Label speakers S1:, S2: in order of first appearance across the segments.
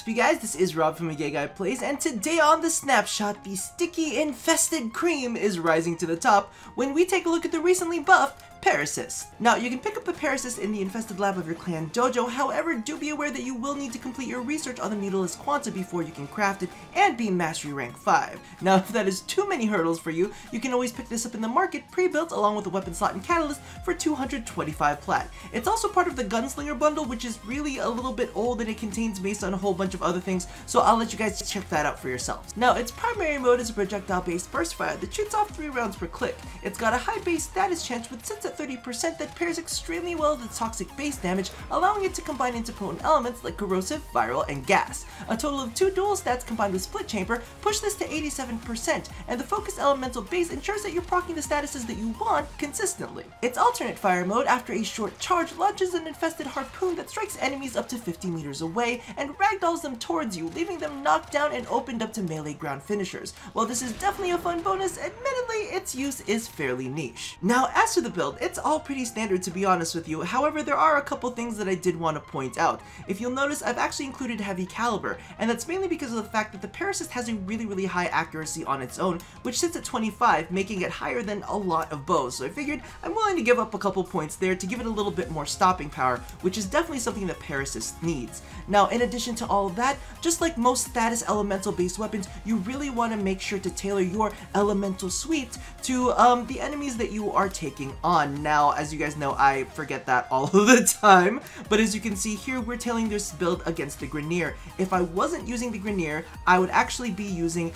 S1: up, you guys? This is Rob from Gay Guy Plays, and today on The Snapshot, the sticky infested cream is rising to the top when we take a look at the recently buffed Paracyst. Now, you can pick up a Paracyst in the infested lab of your clan dojo, however, do be aware that you will need to complete your research on the Mutalist Quanta before you can craft it and be Mastery Rank 5. Now, if that is too many hurdles for you, you can always pick this up in the market pre-built along with a weapon slot and catalyst for 225 plat. It's also part of the Gunslinger bundle, which is really a little bit old and it contains based on a whole bunch of other things, so I'll let you guys check that out for yourselves. Now, its primary mode is a projectile-based burst fire that shoots off 3 rounds per click. It's got a high base status chance which sits at 30% that pairs extremely well with its toxic base damage, allowing it to combine into potent elements like corrosive, viral, and gas. A total of 2 dual stats combined with split chamber push this to 87%, and the focused elemental base ensures that you're proccing the statuses that you want consistently. Its alternate fire mode, after a short charge, launches an infested harpoon that strikes enemies up to 50 meters away and ragdolls them towards you, leaving them knocked down and opened up to melee ground finishers. While this is definitely a fun bonus, admittedly its use is fairly niche. Now, as to the build, it's all pretty standard to be honest with you. However, there are a couple things that I did want to point out. If you'll notice, I've actually included heavy caliber, and that's mainly because of the fact that the Paracyst has a really high accuracy on its own, which sits at 25, making it higher than a lot of bows. So I figured I'm willing to give up a couple points there to give it a little bit more stopping power, which is definitely something that Paracyst needs. Now, in addition to all of that, just like most status elemental based weapons, you really want to make sure to tailor your elemental suite to the enemies that you are taking on. Now, as you guys know, I forget that all of the time, but as you can see here, we're tailoring this build against the Grenier. If I wasn't using the Grenier, I would actually be using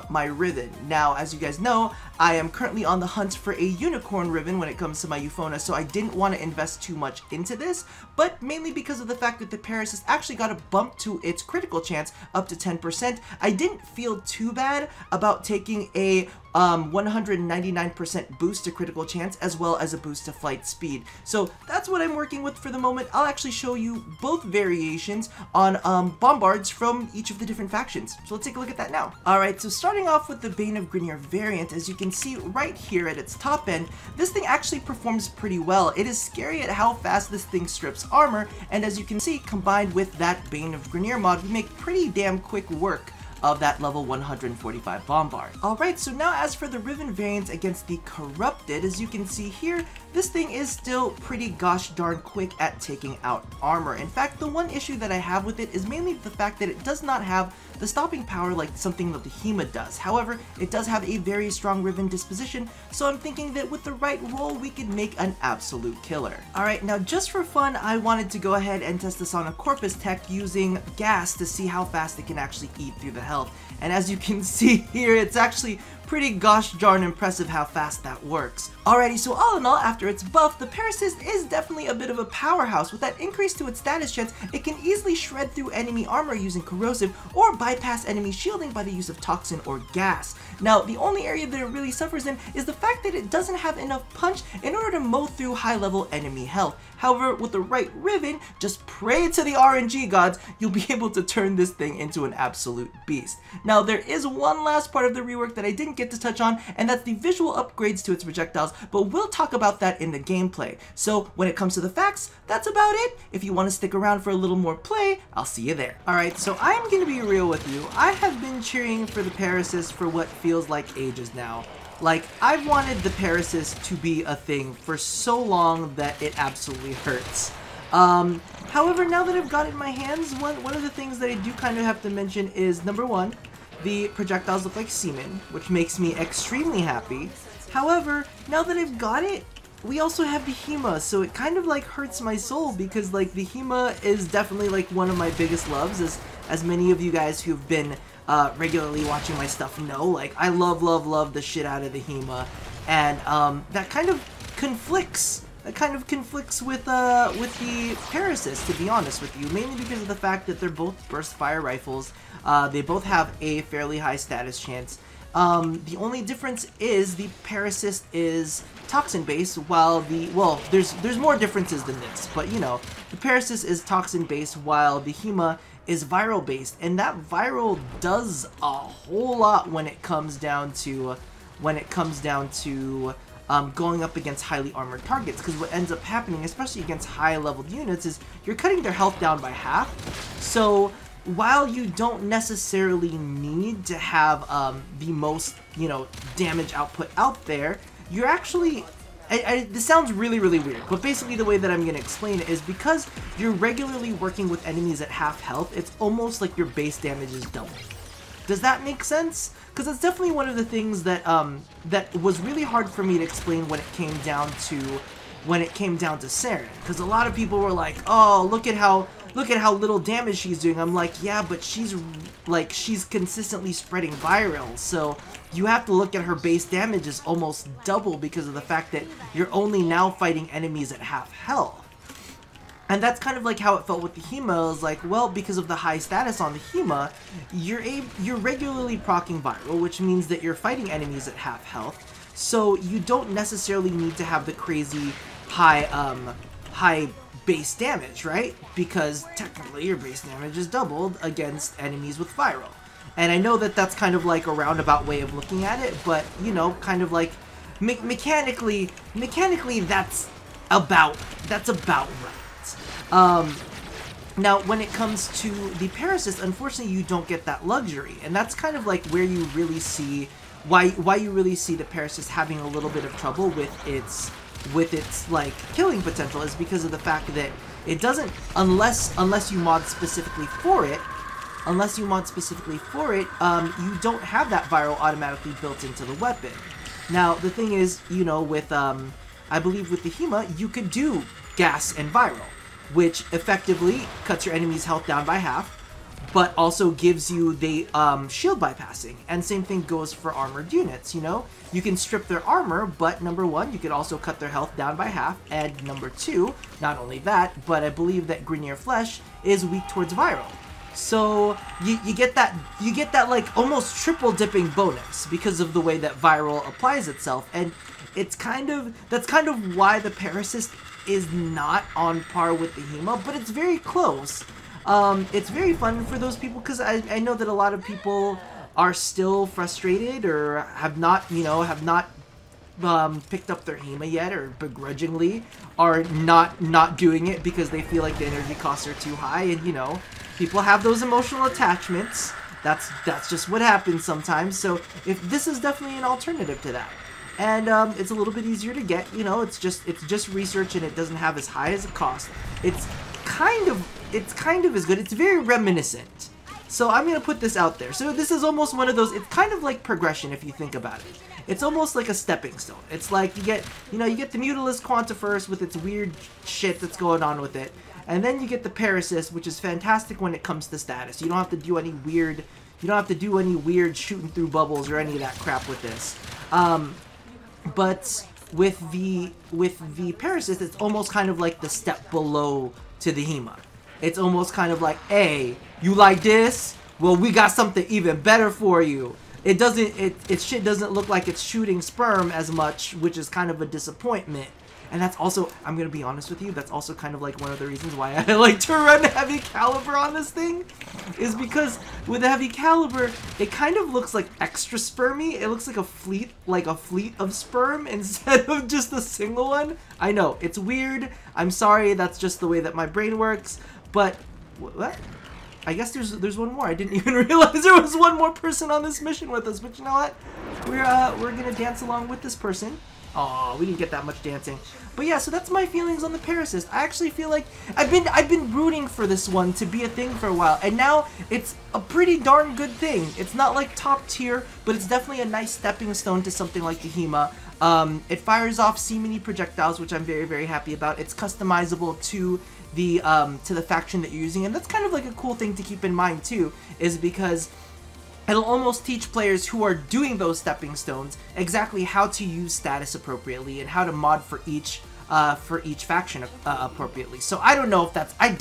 S1: my Riven. Now, as you guys know, I am currently on the hunt for a unicorn Riven when it comes to my Euphona, so I didn't want to invest too much into this, but mainly because of the fact that the Paracyst actually got a bump to its critical chance up to 10%, I didn't feel too bad about taking a 199% boost to critical chance as well as a boost to flight speed. So that's what I'm working with for the moment. I'll actually show you both variations on bombards from each of the different factions. So let's take a look at that now. Alright, so starting off with the Bane of Grenier variant, as you can see right here at its top end, this thing actually performs pretty well. It is scary at how fast this thing strips armor, and as you can see, combined with that Bane of Grenier mod, we make pretty damn quick work of that level 145 bombard. Alright, so now as for the Riven variant against the Corrupted, as you can see here, this thing is still pretty gosh darn quick at taking out armor. In fact, the one issue that I have with it is mainly the fact that it does not have the stopping power like something that the Hema does. However, it does have a very strong Riven disposition, so I'm thinking that with the right roll, we could make an absolute killer. Alright, now just for fun, I wanted to go ahead and test this on a Corpus tech using gas to see how fast it can actually eat through the health. And as you can see here, it's actually pretty gosh darn impressive how fast that works. Alrighty, so all in all, after its buff, the Paracyst is definitely a bit of a powerhouse. With that increase to its status chance, it can easily shred through enemy armor using corrosive, or bypass enemy shielding by the use of toxin or gas. Now, the only area that it really suffers in is the fact that it doesn't have enough punch in order to mow through high-level enemy health. However, with the right Riven, just pray to the RNG gods, you'll be able to turn this thing into an absolute beast. Now, there is one last part of the rework that I didn't get to touch on, and that's the visual upgrades to its projectiles, but we'll talk about that in the gameplay. So when it comes to the facts, that's about it. If you want to stick around for a little more play, I'll see you there. Alright, so I'm gonna be real with you. I have been cheering for the Paracyst for what feels like ages now. Like, I've wanted the Paracyst to be a thing for so long that it absolutely hurts. However, now that I've got it in my hands, one of the things that I do kind of have to mention is, number one, the projectiles look like semen, which makes me extremely happy. However, now that I've got it, we also have the Hema, so it kind of like hurts my soul because like the Hema is definitely like one of my biggest loves, as many of you guys who've been regularly watching my stuff know. Like, I love the shit out of the Hema, and that kind of conflicts with the Paracyst, to be honest with you, mainly because of the fact that they're both burst fire rifles. They both have a fairly high status chance. The only difference is the Paracyst is toxin based, while there's more differences than this, but you know, the Paracyst is toxin based while the Hema is viral based, and that viral does a whole lot when it comes down to going up against highly armored targets, because what ends up happening, especially against high leveled units, is you're cutting their health down by half. So while you don't necessarily need to have the most, you know, damage output out there, you're actually... this sounds really, really weird, but basically the way that I'm going to explain it is because you're regularly working with enemies at half health, it's almost like your base damage is doubled. Does that make sense? Because it's definitely one of the things that that was really hard for me to explain when it came down to SANDR. Because a lot of people were like, "Oh, look at how little damage she's doing." I'm like, "Yeah, but she's consistently spreading viral, so you have to look at her base damage is almost double because of the fact that you're only now fighting enemies at half health." And that's kind of like how it felt with the Hema. Is like, well, because of the high status on the Hema, you're regularly proccing viral, which means that you're fighting enemies at half health. So you don't necessarily need to have the crazy high base damage, right? Because technically your base damage is doubled against enemies with viral. And I know that that's kind of like a roundabout way of looking at it, but you know, kind of like mechanically that's about right. Now, when it comes to the Paracyst, unfortunately, you don't get that luxury, and that's kind of like where you really see why you really see the Paracyst having a little bit of trouble with its like killing potential, is because of the fact that it doesn't, unless you mod specifically for it, you don't have that viral automatically built into the weapon. Now, the thing is, you know, with I believe with the Hema, you could do gas and viral, which effectively cuts your enemy's health down by half, but also gives you the shield bypassing. And same thing goes for armored units, you know? You can strip their armor, but number one, you could also cut their health down by half, and number two, not only that, but I believe that Grenier Flesh is weak towards viral. So you get that like almost triple dipping bonus because of the way that viral applies itself, and that's kind of why the Paracyst is not on par with the Hema, but it's very close. It's very fun for those people, because I know that a lot of people are still frustrated or have not picked up their Hema yet, or begrudgingly are not doing it because they feel like the energy costs are too high, and you know, people have those emotional attachments. That's just what happens sometimes. So if this is definitely an alternative to that. And it's a little bit easier to get, you know, it's just research, and it doesn't have as high as a cost. It's kind of as good. It's very reminiscent. So I'm going to put this out there. So this is almost one of those, it's kind of like progression if you think about it. It's almost like a stepping stone. It's like you get the Mutalisk Quanta first with its weird shit that's going on with it. And then you get the Paracyst, which is fantastic when it comes to status. You don't have to do any weird shooting through bubbles or any of that crap with this. But with the Paracyst, it's almost kind of like the step below to the Hema. It's almost kind of like, hey, you like this? Well, we got something even better for you. Its shit doesn't look like it's shooting sperm as much, which is kind of a disappointment. And that's also, I'm going to be honest with you, that's also kind of like one of the reasons why I like to run heavy caliber on this thing, is because with the heavy caliber, it kind of looks like extra spermy. It looks like a fleet of sperm instead of just a single one. I know, it's weird. I'm sorry, that's just the way that my brain works. But, what? I guess there's one more. I didn't even realize there was one more person on this mission with us. But you know what? We're going to dance along with this person. Aw, we didn't get that much dancing. But yeah, so that's my feelings on the Paracyst. I actually feel like I've been rooting for this one to be a thing for a while, and now it's a pretty darn good thing. It's not like top tier, but it's definitely a nice stepping stone to something like the Hema. It fires off C-mini projectiles, which I'm very, very happy about. It's customizable to the faction that you're using, and that's kind of like a cool thing to keep in mind too, is because it'll almost teach players who are doing those stepping stones exactly how to use status appropriately and how to mod for each faction appropriately. So I don't know if that's, I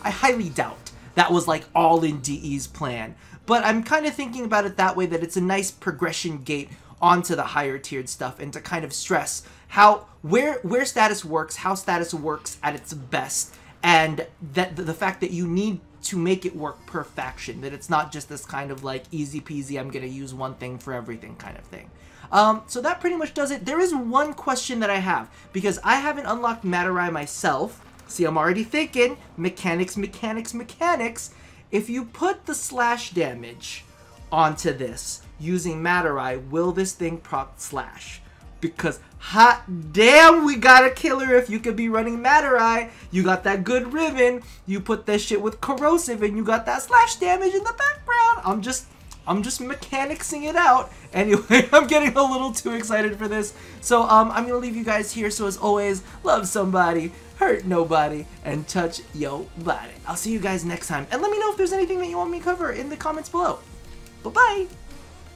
S1: highly doubt that was like all in DE's plan. But I'm kind of thinking about it that way, that it's a nice progression gate onto the higher tiered stuff, and to kind of stress where status works, how status works at its best, and that the fact that you need to make it work per faction, that it's not just this kind of like easy peasy, I'm gonna use one thing for everything kind of thing. So that pretty much does it. There is one question that I have, because I haven't unlocked Matarai myself. See, I'm already thinking mechanics. if you put the slash damage onto this using Matter Eye, will this thing proc slash? Because hot damn, we got a killer if you could be running Matter Eye. You got that good ribbon, you put that shit with corrosive, and you got that slash damage in the background. I'm just mechanicsing it out. Anyway, I'm getting a little too excited for this. So I'm gonna leave you guys here. So as always, love somebody, hurt nobody, and touch yo body. I'll see you guys next time. And let me know if there's anything that you want me to cover in the comments below. Bye-bye.